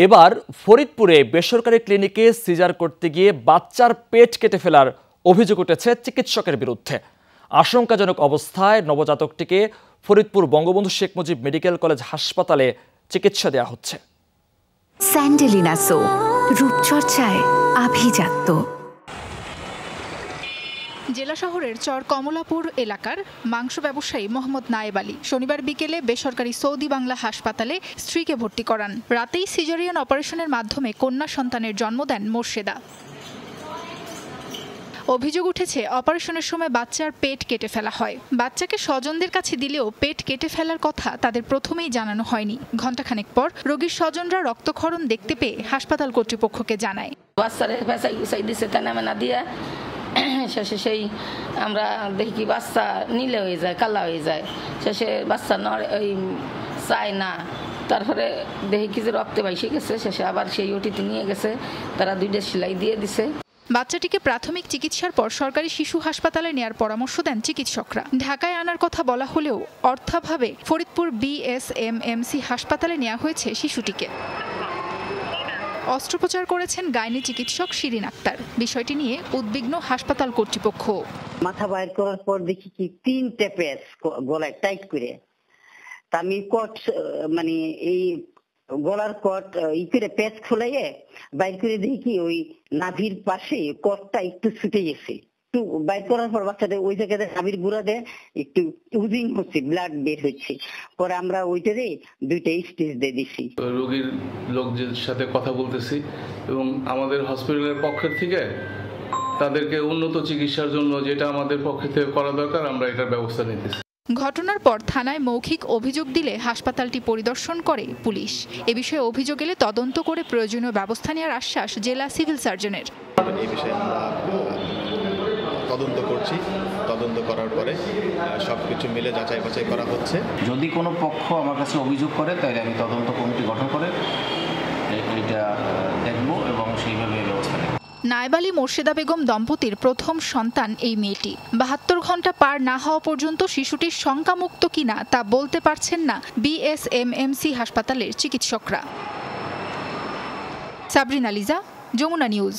এবার ফরিদপুরে বেসরকারি ক্লিনিকে সিজার করতে গিয়ে বাচ্চার পেট কেটে ফেলার অভিযোগ উঠেছে চিকিৎসকের বিরুদ্ধে। আশঙ্কাজনক অবস্থায় নবজাতকটিকে ফরিদপুর বঙ্গবন্ধু শেখ মুজিব মেডিকেল কলেজ হাসপাতালে চিকিৎসা দেওয়া হচ্ছে। স্যান্ডেলিনা সো, রূপচর্চায় আভিজাত্য। জেলা শহরের চর কমলাপুর এলাকার মাংস ব্যবসায়ী মোহাম্মদ নায়েব আলী শনিবার বিকেলে বেসরকারি সৌদি বাংলা হাসপাতালে স্ত্রীকে ভর্তি করান। রাতেই সিজারিয়ান অপারেশনের মাধ্যমে কন্যা সন্তানের জন্ম দেন মোর্শেদা। অভিযোগ উঠেছে অপারেশনের সময় বাচ্চার পেট কেটে ফেলা হয়। বাচ্চাকে স্বজনদের কাছে দিলেও পেট কেটে ফেলার কথা তাদের প্রথমেই জানানো হয়নি। ঘণ্টাখানেক পর রোগীর স্বজনরা রক্তক্ষরণ দেখতে পেয়ে হাসপাতাল কর্তৃপক্ষকে জানায়। শেষে সেই আমরা দেখি কি বাচ্চা নীলে হয়ে যায়, কালা হয়ে যায়, শেষে বাচ্চা ওই চায় না। তারপরে দেখি কি যে রক্তে বাইসে গেছে, শেষে আবার সেই ওটিতে নিয়ে গেছে, তারা 2টা সেলাই দিয়ে দিছে। বাচ্চাটিকে প্রাথমিক চিকিৎসার পর সরকারি শিশু হাসপাতালে নেয়ার পরামর্শ দেন চিকিৎসকরা। ঢাকায় আনার কথা বলা হলেও অর্থাভাবে ফরিদপুর BSMMC হাসপাতালে নেওয়া হয়েছে শিশুটিকে। অস্ত্রোপচার করেছেন গাইনি চিকিৎসক শিরিন আক্তার। বিষয়টি নিয়ে উদ্বিগ্ন হাসপাতাল কর্তৃপক্ষ। মাথা বাইর করার পর দেখি কি 3টে পেঁচ গলায় টাইট করে, তা আমি কট মানে এই গলার কট করে পেঁচ খোলাইয়ে বাইর করে দেখি কি ওই নাভির পাশে কটটা একটু ছুটে গেছে। একটু বাইর করার পর বাচ্চাদের ওই জায়গাতে নাভির গুড়াতে একটু উজিং হচ্ছে, ব্লাড বের হচ্ছে। পরে আমরা ওইটারে 2টা স্টিচ দিয়ে দিছি। রোগীর লোকদের সাথে কথা বলতেছি এবং আমাদের হসপিটালের পক্ষ থেকে তাদেরকে উন্নত চিকিৎসার জন্য যেটা আমাদের পক্ষ থেকে করা দরকার আমরা এটার ব্যবস্থা নিতেছি। ঘটনার পর থানায় মৌখিক অভিযোগ দিলে হাসপাতালটি পরিদর্শন করে পুলিশ। এ বিষয়ে অভিযোগ এলে তদন্ত করে প্রয়োজনীয় ব্যবস্থা নেওয়ার আশ্বাস জেলা সিভিল সার্জনের। এই বিষয়ে আমরা তদন্ত করছি, তদন্ত করার পরে সবকিছু মিলে যাচাই বাছাই করা হচ্ছে। যদি কোনো পক্ষ আমার কাছে অভিযোগ করে তাহলে আমি তদন্ত কমিটি গঠন করে এটা দেখব এবং সেইভাবে ব্যবস্থা নেব। নায়েব আলী মোর্শেদা বেগম দম্পতির প্রথম সন্তান এই মেয়েটি। 72 ঘন্টা পার না হওয়া পর্যন্ত শিশুটির শঙ্কামুক্ত কিনা তা বলতে পারছেন না BSMMC হাসপাতালের চিকিৎসকরা। সাবরিনা লিজা, যমুনা নিউজ।